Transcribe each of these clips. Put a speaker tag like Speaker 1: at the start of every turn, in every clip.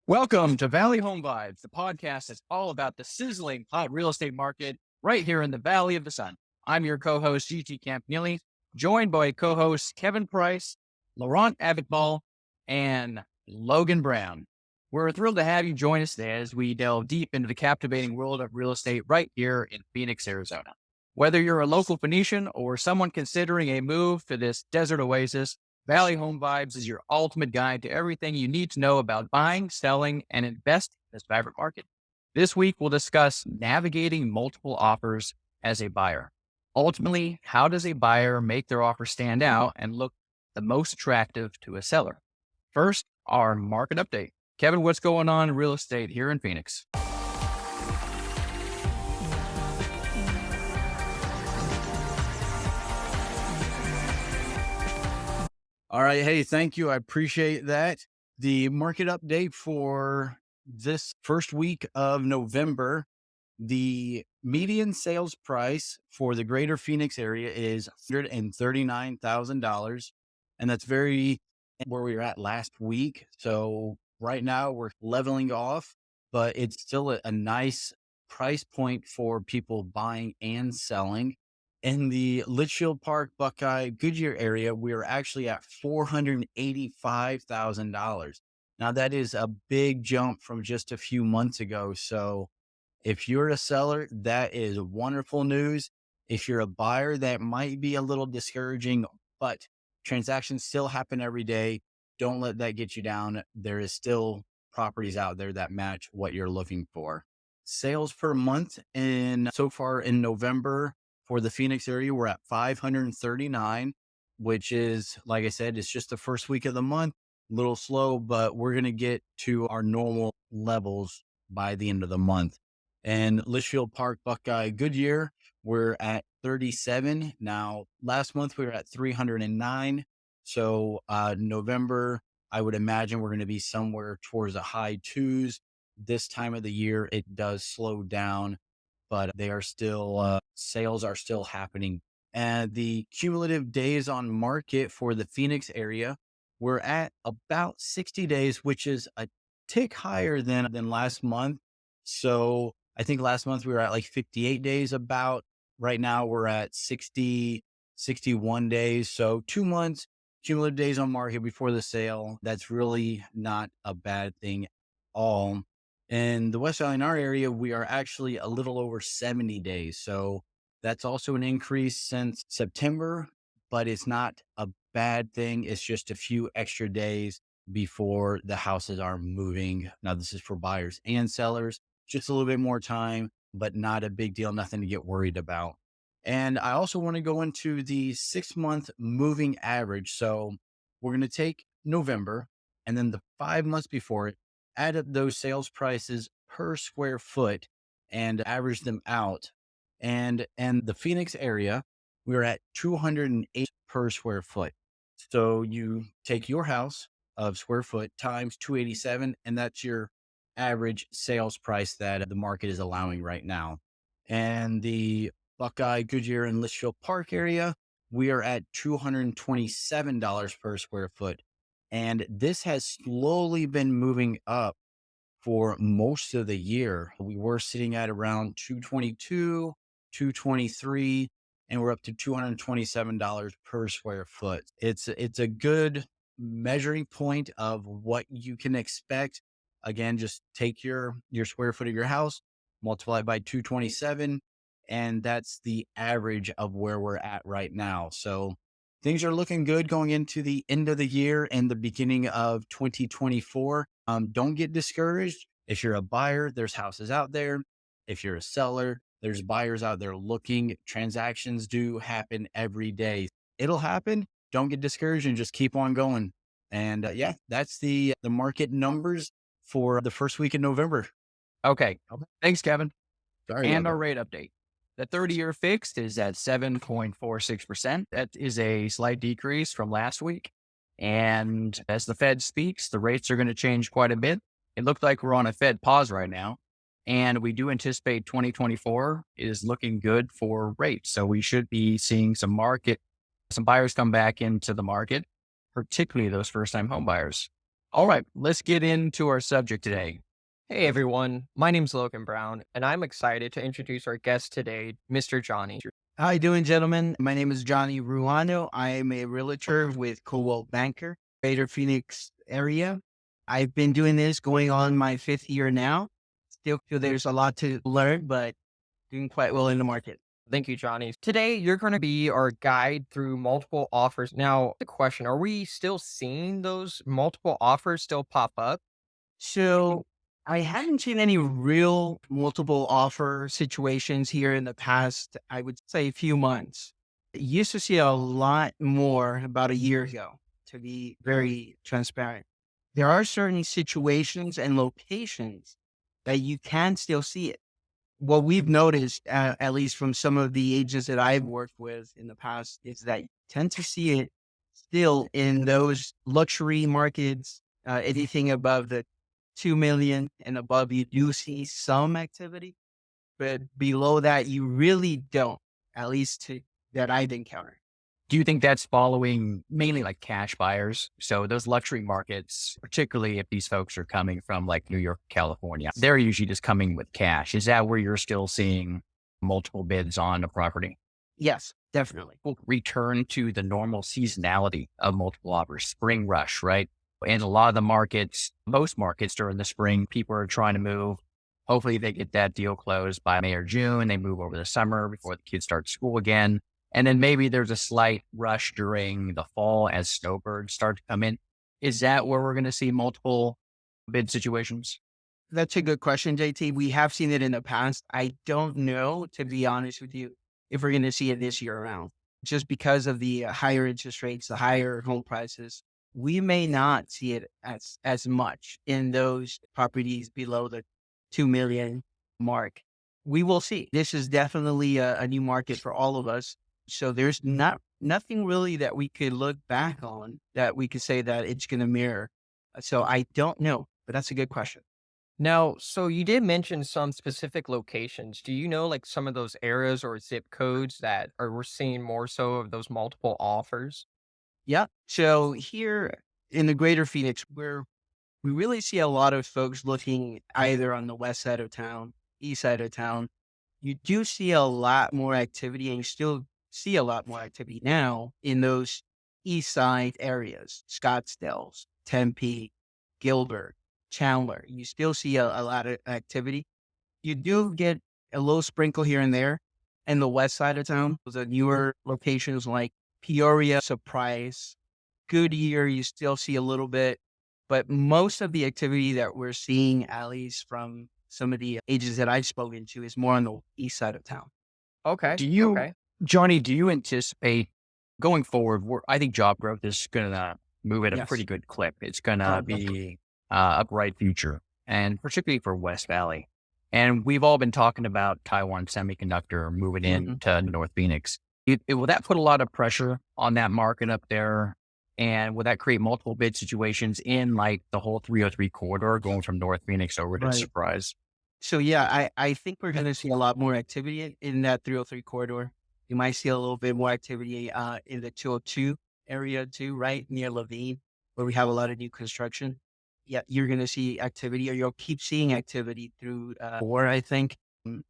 Speaker 1: Welcome to Valley Home Vibes, the podcast that's all about the sizzling hot real estate market right here in the Valley of the Sun. I'm your co-host, GT Campanile, joined by co-hosts Kevin Price, Laurent Abbottball, and Logan Brown. We're thrilled to have you join us today as we delve deep into the captivating world of real estate right here in Phoenix, Arizona. Whether you're a local Phoenician or someone considering a move to this desert oasis, Valley Home Vibes is your ultimate guide to everything you need to know about buying, selling, and investing in this vibrant market. This week, we'll discuss navigating multiple offers as a buyer. Ultimately, how does a buyer make their offer stand out and look the most attractive to a seller? First, our market update. Kevin, what's going on in real estate here in Phoenix?
Speaker 2: All right. Hey, thank you. I appreciate that. The market update for this first week of November, the median sales price for the greater Phoenix area is $139,000. And that's very where we were at last week. So right now we're leveling off, but it's still a nice price point for people buying and selling. In the Litchfield Park, Buckeye, Goodyear area, we're actually at $485,000. Now, that is a big jump from just a few months ago. So if you're a seller, that is wonderful news. If you're a buyer, that might be a little discouraging, but transactions still happen every day. Don't let that get you down. There is still properties out there that match what you're looking for. Sales per month so far in November, for the Phoenix area, we're at 539, which is, like I said, it's just the first week of the month, a little slow, but we're going to get to our normal levels by the end of the month. And Litchfield Park, Buckeye, Goodyear, we're at 37. Now, last month we were at 309. So November, I would imagine we're going to be somewhere towards the high twos. This time of the year, it does slow down, but they are still, sales are still happening. And the cumulative days on market for the Phoenix area, we're at about 60 days, which is a tick higher than last month. So I think last month we were at like 58 days about. Right now we're at 60, 61 days. So 2 months cumulative days on market before the sale. That's really not a bad thing at all. In the West Valley, in our area, we are actually a little over 70 days. So that's also an increase since September, but it's not a bad thing. It's just a few extra days before the houses are moving. Now, this is for buyers and sellers, just a little bit more time, but not a big deal, nothing to get worried about. And I also want to go into the 6-month moving average. So we're going to take November and then the 5 months before it, add up those sales prices per square foot and average them out. And the Phoenix area, we're at 208 per square foot. So you take your house of square foot times 287, and that's your average sales price that the market is allowing right now. And the Buckeye, Goodyear, and Litchfield Park area, we are at $227 per square foot. And this has slowly been moving up for most of the year. We were sitting at around 222, 223, and we're up to $227 per square foot. It's a good measuring point of what you can expect. Again, just take your square foot of your house, multiply it by 227, and that's the average of where we're at right now. So things are looking good going into the end of the year and the beginning of 2024. Don't get discouraged. If you're a buyer, there's houses out there. If you're a seller, there's buyers out there looking. Transactions do happen every day. It'll happen. Don't get discouraged and just keep on going. And yeah, that's the market numbers for the first week in November.
Speaker 1: Okay. Thanks, Kevin.
Speaker 2: Sorry.
Speaker 1: And our rate update. The 30-year fixed is at 7.46%. That is a slight decrease from last week. And as the Fed speaks, the rates are going to change quite a bit. It looked like we're on a Fed pause right now. And we do anticipate 2024 is looking good for rates. So we should be seeing some market some buyers come back into the market, particularly those first time home buyers. All right, let's get into our subject today.
Speaker 3: Hey everyone, my name's Logan Brown, and I'm excited to introduce our guest today, Mr. Johnny.
Speaker 2: How you doing, gentlemen? My name is Johnny Ruano. I am a realtor with Coldwell Banker, Greater Phoenix area. I've been doing this going on my 5th year now. Still feel there's a lot to learn, but doing quite well in the market.
Speaker 3: Thank you, Johnny. Today, you're going to be our guide through multiple offers. Now, the question, are we still seeing those multiple offers still pop up?
Speaker 2: So I haven't seen any real multiple offer situations here in the past, I would say, few months. I used to see a lot more about a year ago, to be very transparent. There are certain situations and locations that you can still see it. What we've noticed, at least from some of the agents that I've worked with in the past, is that you tend to see it still in those luxury markets, anything above the 2 million and above, you do see some activity, but below that, you really don't, at least that I've encountered.
Speaker 1: Do you think that's following mainly like cash buyers? So those luxury markets, particularly if these folks are coming from like New York, California, they're usually just coming with cash. Is that where you're still seeing multiple bids on a property?
Speaker 2: Yes, definitely.
Speaker 1: We'll return to the normal seasonality of multiple offers, spring rush, right? And a lot of the markets, most markets during the spring, people are trying to move. Hopefully they get that deal closed by May or June. They move over the summer before the kids start school again. And then maybe there's a slight rush during the fall as snowbirds start to come in. Is that where we're going to see multiple bid situations?
Speaker 2: That's a good question, JT. We have seen it in the past. I don't know, to be honest with you, if we're going to see it this year around, just because of the higher interest rates, the higher home prices. We may not see it as much in those properties below the 2 million mark. We will see. This is definitely a new market for all of us. So there's nothing really that we could look back on that we could say that it's going to mirror. So I don't know, but that's a good question.
Speaker 3: Now, so you did mention some specific locations. Do you know like some of those areas or zip codes that are we're seeing more so of those multiple offers?
Speaker 2: Yeah. So here in the greater Phoenix, where we really see a lot of folks looking either on the west side of town, east side of town, you do see a lot more activity, and you still see a lot more activity now in those east side areas, Scottsdale, Tempe, Gilbert, Chandler. You still see a lot of activity. You do get a little sprinkle here and there in the west side of town. The newer locations like Peoria, Surprise, Goodyear, you still see a little bit. But most of the activity that we're seeing, at least from some of the agents that I've spoken to, is more on the east side of town.
Speaker 3: Okay.
Speaker 1: Do you,
Speaker 3: Okay.
Speaker 1: Johnny, do you anticipate going forward? I think job growth is going to move at a
Speaker 2: Yes.
Speaker 1: pretty good clip. It's going to
Speaker 2: Definitely.
Speaker 1: be a bright future, and particularly for West Valley. And we've all been talking about Taiwan Semiconductor moving
Speaker 2: Mhm.
Speaker 1: into North Phoenix. Will that put a lot of pressure on that market up there? And will that create multiple bid situations in like the whole 303 corridor going from North Phoenix over to
Speaker 2: Right.
Speaker 1: Surprise?
Speaker 2: So yeah, I think we're going to see a lot more activity in that 303 corridor. You might see a little bit more activity in the 202 area too, right near Levine, where we have a lot of new construction. Yeah, you're going to see activity, or you'll keep seeing activity through or I think.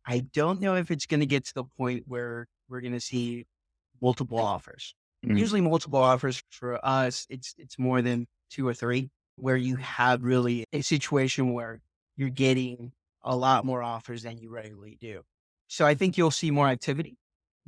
Speaker 2: I don't know if it's going to get to the point where we're going to see multiple offers.
Speaker 1: Mm.
Speaker 2: Usually multiple offers for us, it's more than two or three, where you have really a situation where you're getting a lot more offers than you regularly do. So I think you'll see more activity.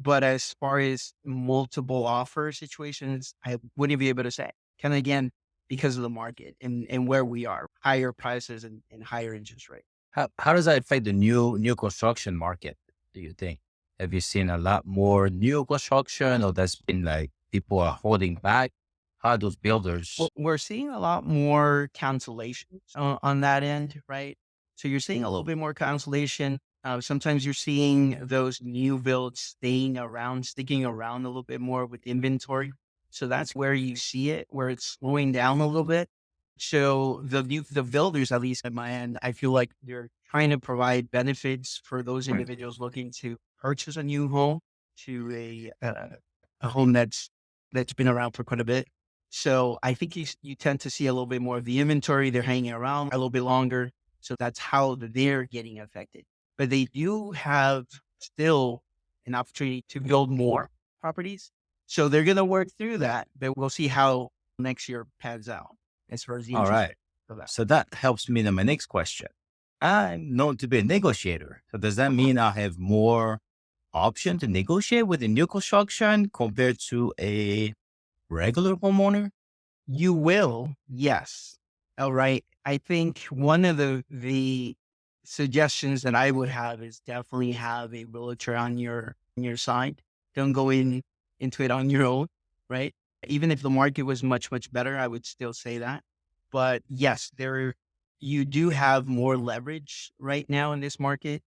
Speaker 2: But as far as multiple offer situations, I wouldn't be able to say. Kind of again, because of the market and where we are, higher prices and higher interest rate.
Speaker 4: How does that affect the new construction market, do you think? Have you seen a lot more new construction, or that's been like people are holding back? How are those
Speaker 2: Well,
Speaker 4: builders?
Speaker 2: we're seeing a lot more cancellations on that end, right? So you're seeing a little bit more cancellation. Sometimes you're seeing those new builds sticking around a little bit more with inventory. So that's where you see it, where it's slowing down a little bit. So the builders, at least at my end, I feel like they're trying to provide benefits for those individuals looking to purchase a new home, to a home that's
Speaker 5: that's been around for quite a bit. So I think you tend to see a little bit more of the inventory. They're hanging around a little bit longer. So that's how they're getting affected. But they do have still an opportunity to build more properties. So they're going to work through that, but we'll see how next year pans out as far as the
Speaker 4: All
Speaker 5: interest
Speaker 4: right.
Speaker 5: rate for that.
Speaker 4: So that helps me in my next question. I'm known to be a negotiator. So does that mean I have more option to negotiate with a new construction compared to a regular homeowner?
Speaker 5: You will, yes. All right. I think one of the suggestions that I would have is definitely have a realtor on your side. Don't go into it on your own, right? Even if the market was much, much better, I would still say that. But yes, you do have more leverage right now in this market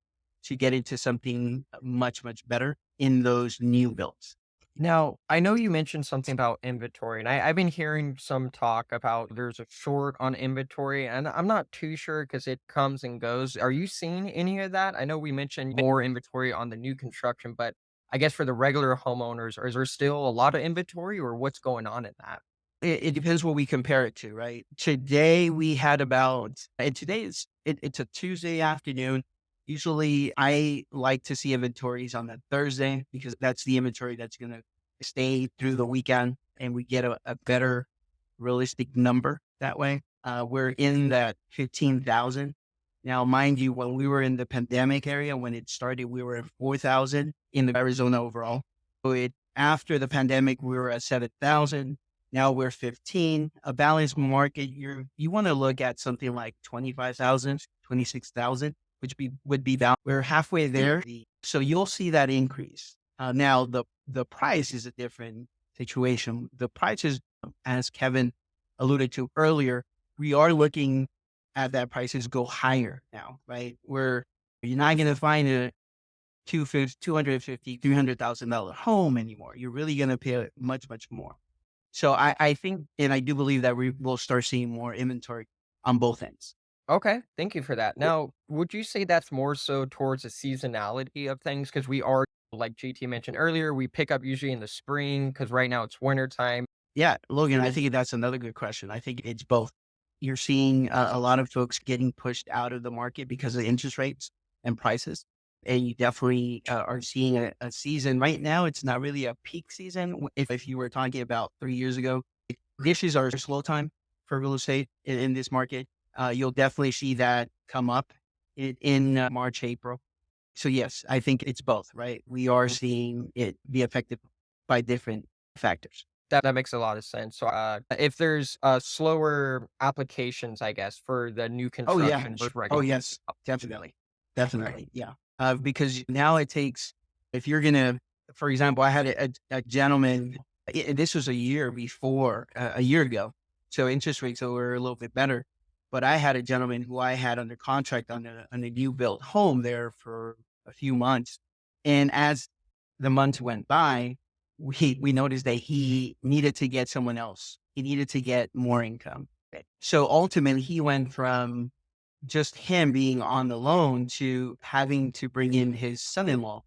Speaker 5: to get into something much, much better in those new builds.
Speaker 3: Now, I know you mentioned something about inventory, and I've been hearing some talk about there's a short on inventory, and I'm not too sure because it comes and goes. Are you seeing any of that? I know we mentioned more inventory on the new construction, but I guess for the regular homeowners, is there still a lot of inventory or what's going on in that?
Speaker 5: It depends what we compare it to, right? Today we had and today it's a Tuesday afternoon. Usually I like to see inventories on that Thursday because that's the inventory that's going to stay through the weekend and we get a better realistic number that way. We're in that 15,000. Now, mind you, when we were in the pandemic area, when it started, we were at 4,000 in the Arizona overall. After the pandemic, we were at 7,000. Now we're 15. A balanced market, you want to look at something like 25,000, 26,000, which would be balanced. We're halfway there. So you'll see that increase. Now the price is a different situation. The price is, as Kevin alluded to earlier, we are looking at that prices go higher now, right? You're not going to find a $250,000, $300,000 home anymore. You're really going to pay much, much more. So I think, and I do believe that we will start seeing more inventory on both ends.
Speaker 3: Okay, thank you for that. Now, would you say that's more so towards the seasonality of things? Because we are, like GT mentioned earlier, we pick up usually in the spring because right now it's winter time.
Speaker 5: Yeah, Logan, I think that's another good question. I think it's both. You're seeing a lot of folks getting pushed out of the market because of interest rates and prices. And you definitely are seeing a season right now. It's not really a peak season. If you were talking about 3 years ago, this is our slow time for real estate in this market. You'll definitely see that come up in March, April. So yes, I think it's both, right? We are seeing it be affected by different factors.
Speaker 3: That makes a lot of sense. So, if there's slower applications, I guess, for the new
Speaker 5: Oh yeah.
Speaker 3: construction versus
Speaker 5: Oh
Speaker 3: regular.
Speaker 5: yes, definitely. Definitely. Yeah. Because now it takes, if you're going to, for example, I had a gentleman, this was a year before, a year ago. So interest rates were a little bit better, but I had a gentleman who I had under contract on a new built home there for a few months. And as the months went by, we noticed that he needed to get someone else. He needed to get more income. So ultimately he went from just him being on the loan to having to bring in his son-in-law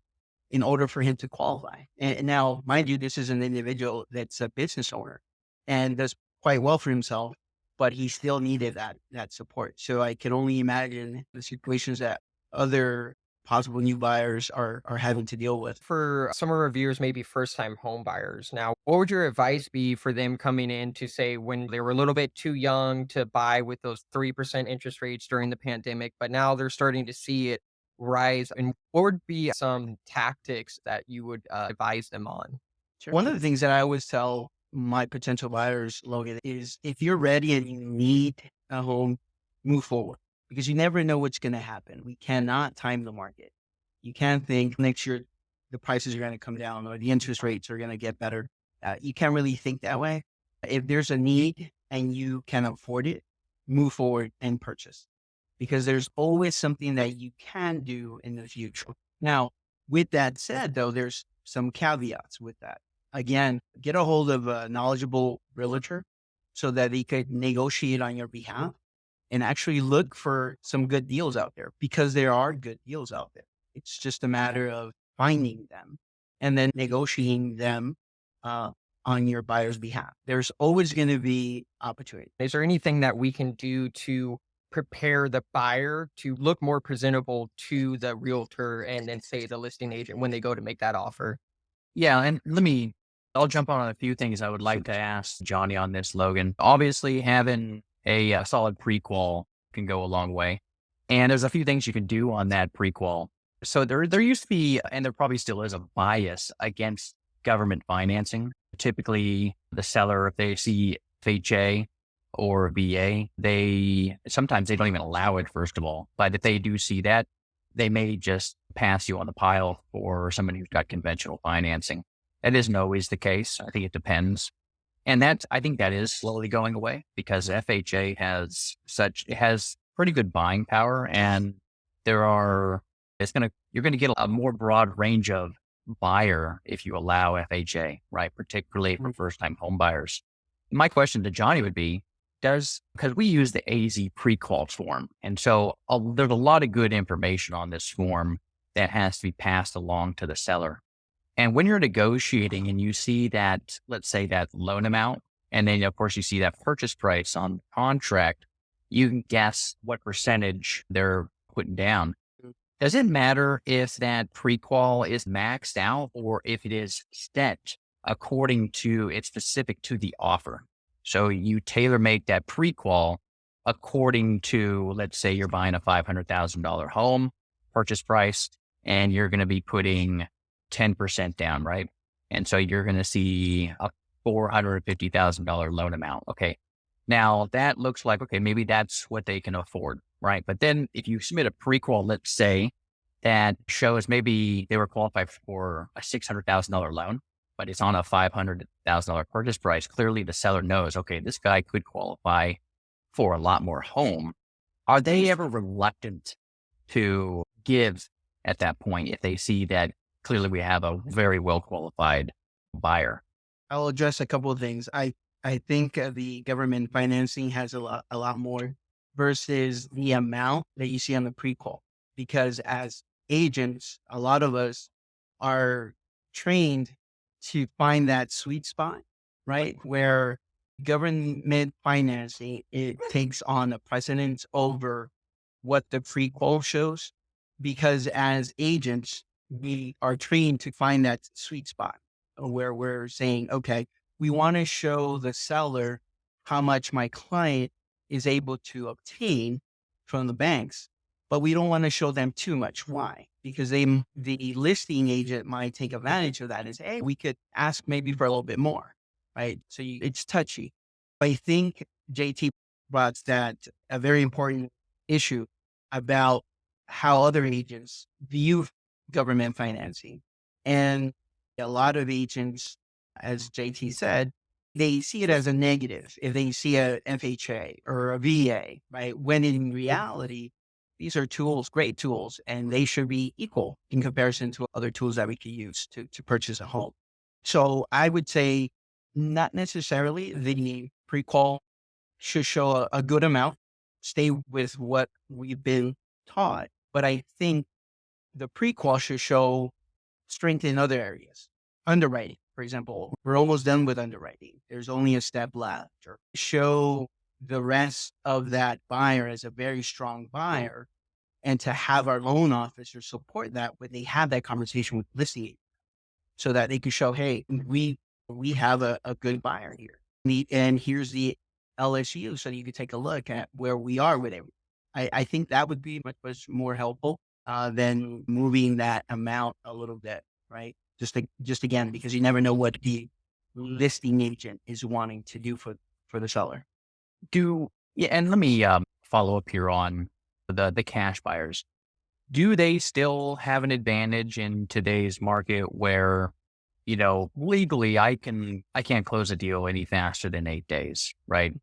Speaker 5: in order for him to qualify. And now, mind you, this is an individual that's a business owner and does quite well for himself, but he still needed that support. So I can only imagine the situations that other possible new buyers are having to deal with.
Speaker 3: For some of our viewers, maybe first time home buyers. Now, what would your advice be for them coming in to say when they were a little bit too young to buy with those 3% interest rates during the pandemic, but now they're starting to see it rise? And what would be some tactics that you would advise them on?
Speaker 5: One of the things that I always tell my potential buyers, Logan, is if you're ready and you need a home, move forward because you never know what's going to happen. We cannot time the market. You can't think next year the prices are going to come down or the interest rates are going to get better. You can't really think that way. If there's a need and you can afford it, move forward and purchase because there's always something that you can do in the future. Now, with that said, though, there's some caveats with that. Again, get a hold of a knowledgeable realtor so that he could negotiate on your behalf and actually look for some good deals out there because there are good deals out there. It's just a matter of finding them and then negotiating them on your buyer's behalf. There's always going to be opportunity.
Speaker 3: Is there anything that we can do to prepare the buyer to look more presentable to the realtor and then say the listing agent when they go to make that offer?
Speaker 1: Yeah, and I'll jump on a few things I would like to ask Johnny on this, Logan. Obviously, having a solid prequal can go a long way. And there's a few things you can do on that prequal. So there used to be, and there probably still is, a bias against government financing. Typically, the seller, if they see FHA or VA, sometimes they don't even allow it, first of all. But if they do see that, they may just pass you on the pile for somebody who's got conventional financing. That isn't always the case. I think it depends. And I think that is slowly going away because FHA has pretty good buying power, and you're going to get a more broad range of buyer if you allow FHA, right? Particularly for first time home buyers. My question to Johnny would be, because we use the AZ pre-qual form. And so there's a lot of good information on this form that has to be passed along to the seller. And when you're negotiating and you see that, let's say that loan amount, and then of course you see that purchase price on the contract, you can guess what percentage they're putting down. Does it matter if that pre-qual is maxed out or if it is set according to it's specific to the offer? So you tailor make that pre-qual according to, let's say you're buying a $500,000 home purchase price and you're going to be putting 10% down, right? And so you're going to see a $450,000 loan amount. Okay. Now that looks like, okay, maybe that's what they can afford, right? But then if you submit a pre-qual, let's say that shows maybe they were qualified for a $600,000 loan, but it's on a $500,000 purchase price. Clearly the seller knows, okay, this guy could qualify for a lot more home. Are they ever reluctant to give at that point if they see that clearly we have a very well qualified buyer?
Speaker 5: I'll address a couple of things. I think the government financing has a lot more versus the amount that you see on the pre-qual, because as agents, a lot of us are trained to find that sweet spot, right? Where government financing, it takes on a precedence over what the pre-qual shows, because as agents, we are trained to find that sweet spot where we're saying, okay, we want to show the seller how much my client is able to obtain from the banks, but we don't want to show them too much. Why? Because the listing agent might take advantage of that and say, hey, we could ask maybe for a little bit more, right? So it's touchy. I think JT brought that a very important issue about how other agents view government financing. And a lot of agents, as JT said, they see it as a negative if they see a FHA or a VA, right? When in reality, these are tools, great tools, and they should be equal in comparison to other tools that we could use to purchase a home. So I would say not necessarily the pre-qual should show a good amount, stay with what we've been taught, but I think the pre-qual should show strength in other areas. Underwriting, for example, we're almost done with underwriting. There's only a step left. Or show the rest of that buyer as a very strong buyer, and to have our loan officer support that when they have that conversation with listing agent, so that they can show, hey, we have a good buyer here. And here's the LSU, so you can take a look at where we are with it. I think that would be much more helpful than moving that amount a little bit, right? Just again, because you never know what the listing agent is wanting to do for the seller.
Speaker 1: And let me follow up here on the cash buyers. Do they still have an advantage in today's market where, legally I can't close a deal any faster than 8 days, right?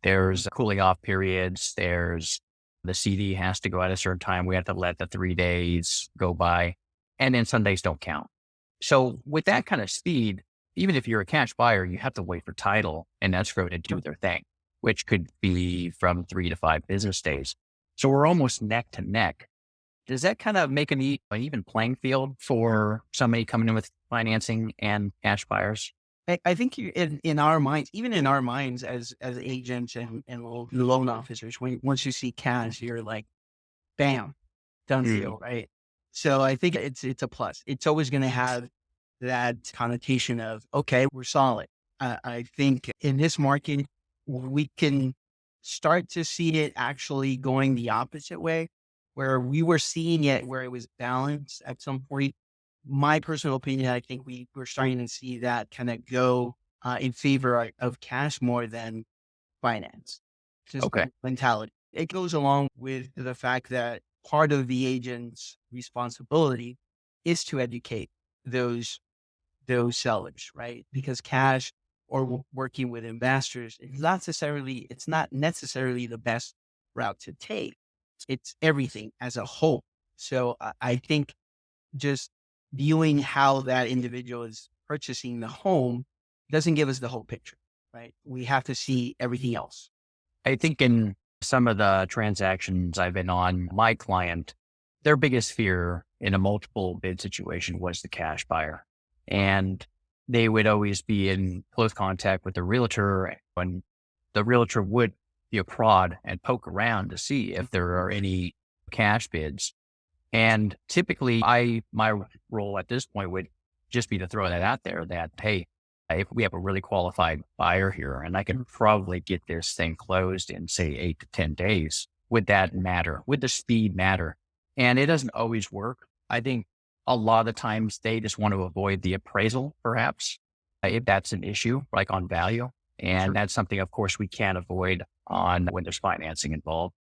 Speaker 1: There's cooling off periods. There's the CD has to go at a certain time. We have to let the 3 days go by, and then Sundays don't count. So with that kind of speed, even if you're a cash buyer, you have to wait for title and escrow to do their thing, which could be from 3 to 5 business days. So we're almost neck to neck. Does that kind of make an even playing field for somebody coming in with financing and cash buyers?
Speaker 5: I think in our minds, even in our minds as agents and loan officers, once you see cash, you're like, bam, done deal, right? So I think it's a plus. It's always going to have that connotation of, okay, we're solid. I think in this market, we can start to see it actually going the opposite way, where we were seeing it where it was balanced at some point. My personal opinion, I think we're starting to see that kind of go in favor of cash more than finance. Just
Speaker 1: Okay.
Speaker 5: the mentality. It goes along with the fact that part of the agent's responsibility is to educate those sellers, right? Because cash or working with investors it's not necessarily the best route to take. It's everything as a whole. So I think just viewing how that individual is purchasing the home doesn't give us the whole picture, right? We have to see everything else.
Speaker 1: I think in some of the transactions I've been on, my client, their biggest fear in a multiple bid situation was the cash buyer. And they would always be in close contact with the realtor, and the realtor would be a prod and poke around to see if there are any cash bids. And typically my role at this point would just be to throw that out there that, hey, if we have a really qualified buyer here and I can probably get this thing closed in say 8 to 10 days, would that matter? Would the speed matter? And it doesn't always work. I think a lot of the times they just want to avoid the appraisal, perhaps, if that's an issue, like on value. And that's something, of course, we can't avoid on when there's financing involved.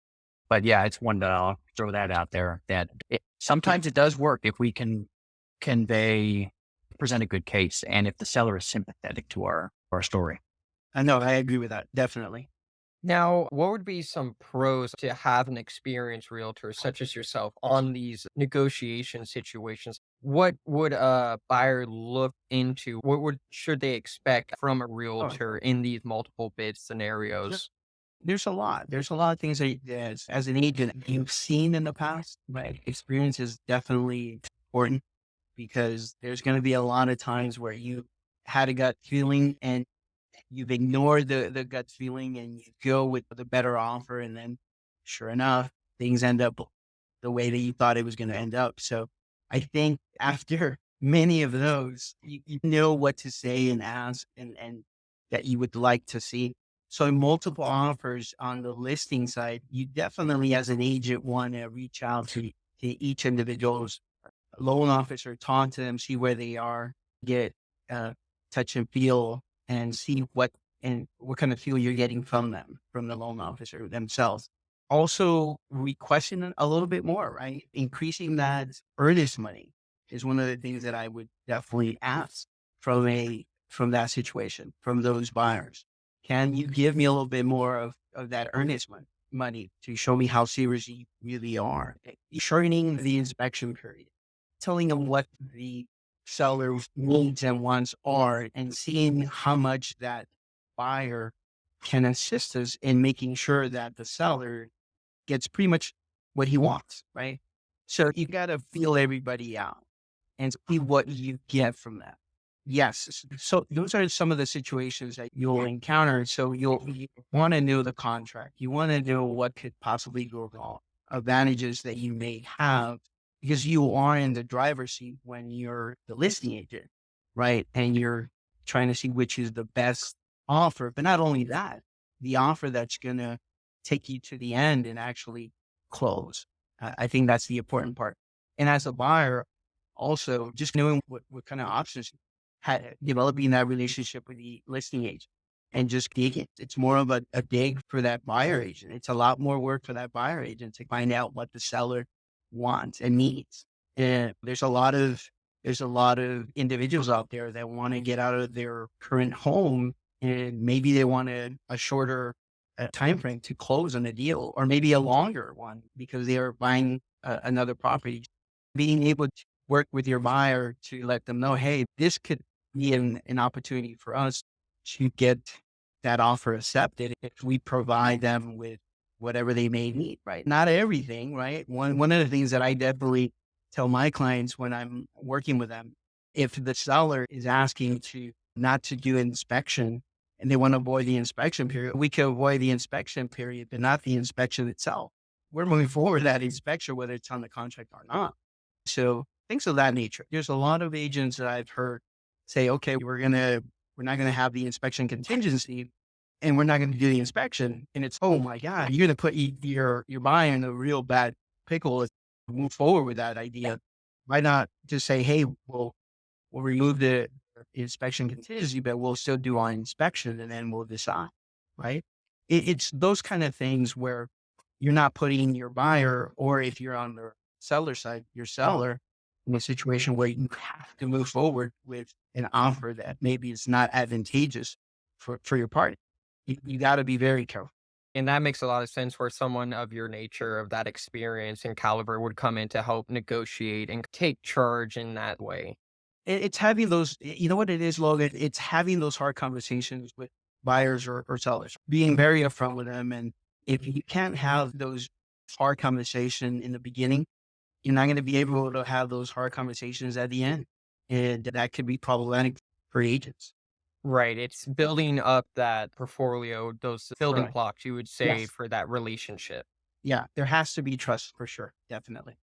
Speaker 1: But yeah, it's one that I'll throw that out there that sometimes it does work if we can present a good case and if the seller is sympathetic to our story.
Speaker 5: I know, I agree with that. Definitely.
Speaker 3: Now, what would be some pros to have an experienced realtor such as yourself on these negotiation situations? What would a buyer look into? Should they expect from a realtor in these multiple bid scenarios?
Speaker 5: There's a lot. There's a lot of things that as an agent you've seen in the past, right? Experience is definitely important because there's going to be a lot of times where you had a gut feeling and you've ignored the gut feeling and you go with the better offer. And then sure enough, things end up the way that you thought it was going to end up. So I think after many of those, you know what to say and ask and that you would like to see. So in multiple offers on the listing side, you definitely as an agent want to reach out to each individual's loan officer, talk to them, see where they are, get touch and feel and see what kind of feel you're getting from them, from the loan officer themselves. Also requesting a little bit more, right? Increasing that earnest money is one of the things that I would definitely ask from that situation, from those buyers. Can you give me a little bit more of that earnest money to show me how serious you really are? Shortening the inspection period, telling them what the seller's needs and wants are, and seeing how much that buyer can assist us in making sure that the seller gets pretty much what he wants, right? So you got to feel everybody out and see what you get from that. Yes. So those are some of the situations that you'll encounter. So you want to know the contract. You want to know what could possibly go wrong, advantages that you may have, because you are in the driver's seat when you're the listing agent, right? And you're trying to see which is the best offer. But not only that, the offer that's going to take you to the end and actually close. I think that's the important part. And as a buyer, also just knowing what kind of options, developing that relationship with the listing agent and just digging. It's more of a dig for that buyer agent. It's a lot more work for that buyer agent to find out what the seller wants and needs. And there's a lot of individuals out there that want to get out of their current home and maybe they want a shorter time frame to close on a deal, or maybe a longer one because they are buying another property. Being able to work with your buyer to let them know, hey, this could be an opportunity for us to get that offer accepted if we provide them with whatever they may need, right? Not everything, right? One of the things that I definitely tell my clients when I'm working with them, if the seller is asking to not to do an inspection and they want to avoid the inspection period, we can avoid the inspection period, but not the inspection itself. We're moving forward with that inspection, whether it's on the contract or not. So things of that nature. There's a lot of agents that I've heard say, okay, we're not going to have the inspection contingency and we're not going to do the inspection. And it's, oh my God, you're going to put your buyer in a real bad pickle to move forward with that idea. Why not just say, hey, we'll remove the inspection contingency, but we'll still do our inspection and then we'll decide, right? It's those kind of things where you're not putting your buyer, or if you're on the seller side, your seller, in a situation where you have to move forward with an offer that maybe is not advantageous for your party. You got to be very careful.
Speaker 3: And that makes a lot of sense where someone of your nature, of that experience and caliber would come in to help negotiate and take charge in that way.
Speaker 5: It's having those, you know what it is, Logan? It's having those hard conversations with buyers or sellers, being very upfront with them. And if you can't have those hard conversations in the beginning, you're not going to be able to have those hard conversations at the end. And that could be problematic for agents.
Speaker 3: Right. It's building up that portfolio, those building
Speaker 5: Right.
Speaker 3: blocks, you would say,
Speaker 5: Yes.
Speaker 3: for that relationship.
Speaker 5: Yeah, there has to be trust for sure. Definitely.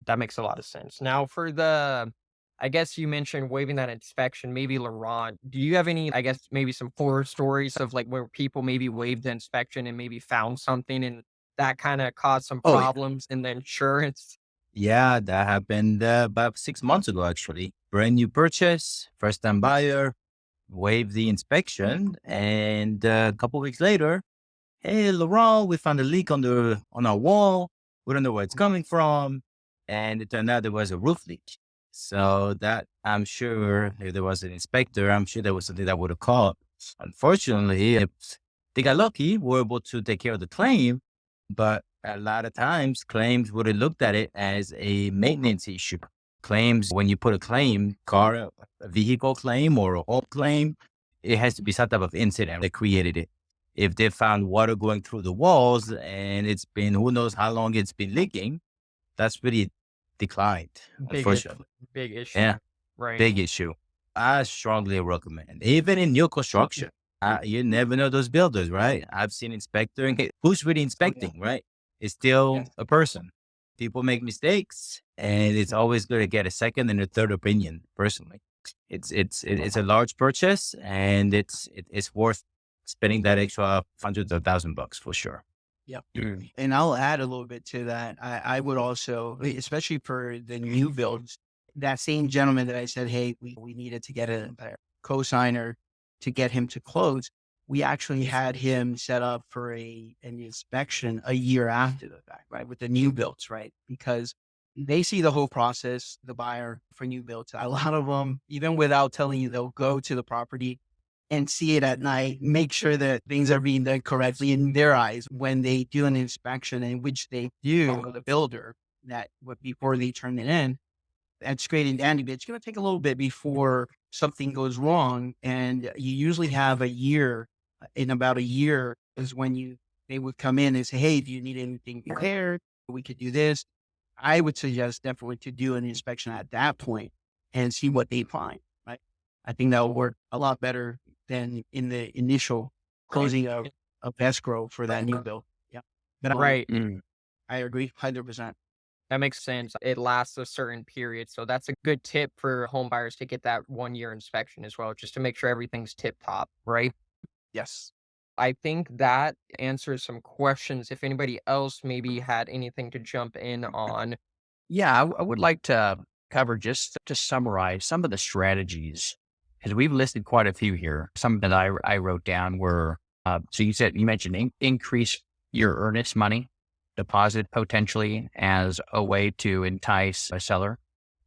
Speaker 3: That makes a lot of sense. Now, I guess you mentioned waiving that inspection, maybe Laurent. Do you have any, I guess, maybe some horror stories of like where people maybe waived the inspection and maybe found something and that kind of caused some
Speaker 2: Oh, yeah.
Speaker 3: problems in the insurance?
Speaker 4: Yeah, that happened about 6 months ago, actually. Brand new purchase, first time buyer, waived the inspection. And a couple weeks later, hey, Laurent, we found a leak on our wall. We don't know where it's coming from. And it turned out there was a roof leak. So that, I'm sure if there was an inspector, I'm sure there was something that would have called. Unfortunately, if they got lucky, we were able to take care of the claim. But a lot of times claims would have looked at it as a maintenance issue. Claims, when you put a claim, a vehicle claim or a home claim, it has to be some type of incident that created it. If they found water going through the walls and it's been, who knows how long it's been leaking, that's really declined, unfortunately.
Speaker 3: Big issue.
Speaker 4: Yeah,
Speaker 3: Right.
Speaker 4: big issue. I strongly recommend, even in new construction, you never know those builders, right? I've seen inspector, and who's really inspecting, right? It's still a person. People make mistakes, and it's always good to get a second and a third opinion. Personally, it's a large purchase, and it's worth spending that extra hundreds of $1,000 for sure.
Speaker 5: Yep. And I'll add a little bit to that. I would also, especially for the new builds, that same gentleman that I said, hey, we needed to get a co-signer to get him to close. We actually had him set up for an inspection a year after the fact, right? With the new builds, right? Because they see the whole process, the buyer for new builds. A lot of them, even without telling you, they'll go to the property and see it at night, make sure that things are being done correctly in their eyes when they do an inspection, in which they do the builder before they turn it in. That's great and dandy, but it's going to take a little bit before something goes wrong. And you usually have a year. In about a year is when they would come in and say, hey, do you need anything repaired? We could do this. I would suggest definitely to do an inspection at that point and see what they find, right? I think that will work a lot better than in the initial closing of escrow for that new build. Yeah. But
Speaker 3: Right.
Speaker 5: I agree 100%.
Speaker 3: That makes sense. It lasts a certain period. So that's a good tip for home buyers to get that 1 year inspection as well, just to make sure everything's tip top, right?
Speaker 5: Yes.
Speaker 3: I think that answers some questions. If anybody else maybe had anything to jump in on.
Speaker 1: Yeah, I would like to cover, just to summarize, some of the strategies, because we've listed quite a few here. Some that I wrote down were, so you mentioned increase your earnest money deposit potentially as a way to entice a seller,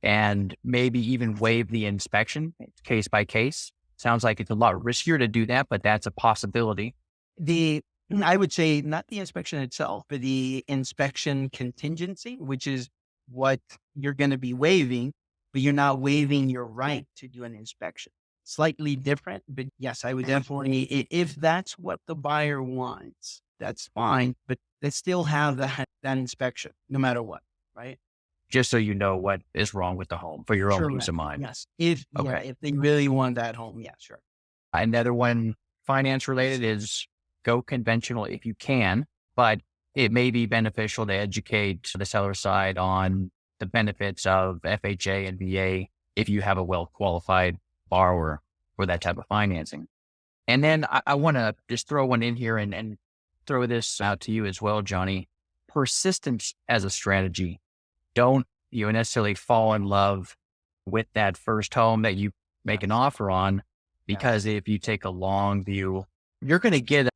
Speaker 1: and maybe even waive the inspection case by case. Sounds like it's a lot riskier to do that, but that's a possibility.
Speaker 5: I would say not the inspection itself, but the inspection contingency, which is what you're going to be waiving, but you're not waiving your right to do an inspection. Slightly different, but yes, I would definitely, if that's what the buyer wants, that's fine, but they still have that inspection no matter what, right?
Speaker 1: just so you know what is wrong with the home for your own
Speaker 5: Sure.
Speaker 1: peace of mind.
Speaker 5: Yes. If
Speaker 1: Okay.
Speaker 5: if they really want that home, yeah, sure.
Speaker 1: Another one, finance related, is go conventional if you can, but it may be beneficial to educate the seller side on the benefits of FHA and VA if you have a well-qualified borrower for that type of financing. And then I want to just throw one in here and throw this out to you as well, Johnny. Persistence as a strategy. Don't necessarily fall in love with that first home that you make an offer on, because if you take a long view, you're going to get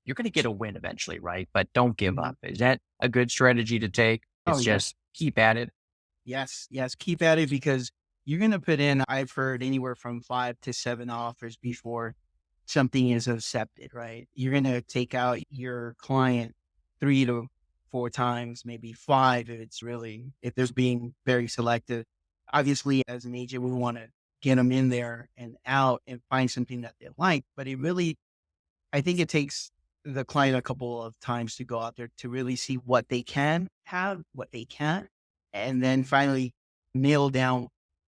Speaker 1: a win eventually, right? But don't give up. Is that a good strategy to take?
Speaker 5: Oh,
Speaker 1: It's
Speaker 5: yeah.
Speaker 1: just keep at it.
Speaker 5: Yes. Keep at it, because you're going to put in, I've heard, anywhere from 5 to 7 offers before something is accepted, right? You're going to take out your client 3 to 4 times, maybe 5 if there's being very selective. Obviously, as an agent, we want to get them in there and out and find something that they like. But I think it takes the client a couple of times to go out there to really see what they can have, what they can't, and then finally nail down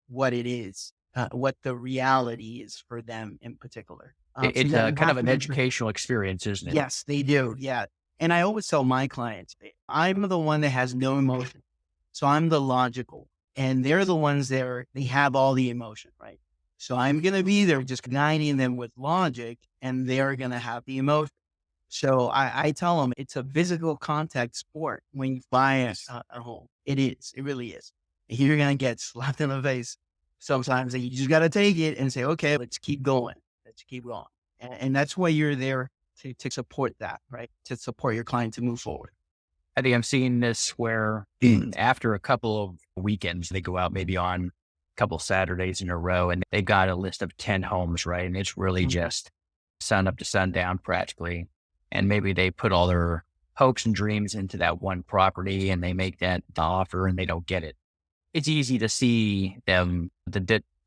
Speaker 5: what it is, what the reality is for them in particular.
Speaker 1: It's
Speaker 5: you
Speaker 1: kind
Speaker 5: have
Speaker 1: of an
Speaker 5: to be
Speaker 1: educational experience, isn't it?
Speaker 5: Yes, they do. Yeah. And I always tell my clients, I'm the one that has no emotion. So I'm the logical, and they're the ones they have all the emotion, right? So I'm going to be there just guiding them with logic, and they're going to have the emotion. So I tell them it's a physical contact sport when you buy a home. It is. It really is. You're going to get slapped in the face sometimes, and you just got to take it and say, okay, let's keep going. Let's keep going. And that's why you're there to support that, right? To support your client to move forward.
Speaker 1: I think I'm seeing this where after a couple of weekends, they go out maybe on a couple Saturdays in a row and they've got a list of 10 homes, right? And it's really just sun up to sundown practically. And maybe they put all their hopes and dreams into that one property and they make that offer and they don't get it. It's easy to see them,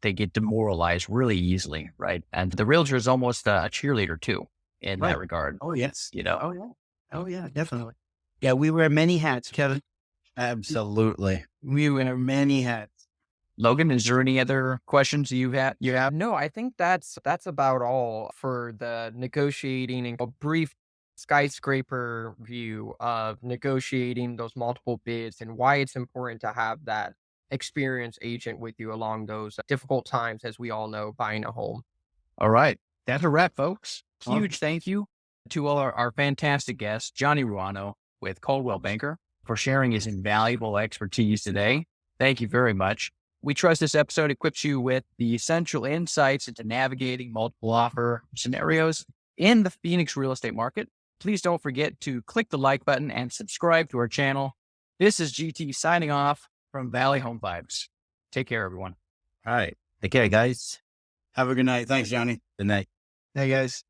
Speaker 1: they get demoralized really easily, right? And the realtor is almost a cheerleader too in that regard.
Speaker 5: Oh, yes.
Speaker 1: You know?
Speaker 5: Oh, yeah. Oh, yeah, definitely. Yeah, we wear many hats, Kevin.
Speaker 2: Absolutely.
Speaker 5: We wear many hats.
Speaker 1: Logan, is there any other questions you have?
Speaker 3: No, I think that's about all for the negotiating and a brief skyscraper view of negotiating those multiple bids and why it's important to have that experienced agent with you along those difficult times, as we all know, buying a home.
Speaker 1: All right. That's a wrap, folks.
Speaker 5: Awesome.
Speaker 1: Huge thank you to all our fantastic guests, Johnny Ruano with Coldwell Banker, for sharing his invaluable expertise today. Thank you very much. We trust this episode equips you with the essential insights into navigating multiple offer scenarios in the Phoenix real estate market. Please don't forget to click the like button and subscribe to our channel. This is GT signing off from Valley Home Vibes. Take care, everyone.
Speaker 4: All right. Take care, guys.
Speaker 2: Have a good night. Thanks, Johnny.
Speaker 4: Good night.
Speaker 5: Hey, guys.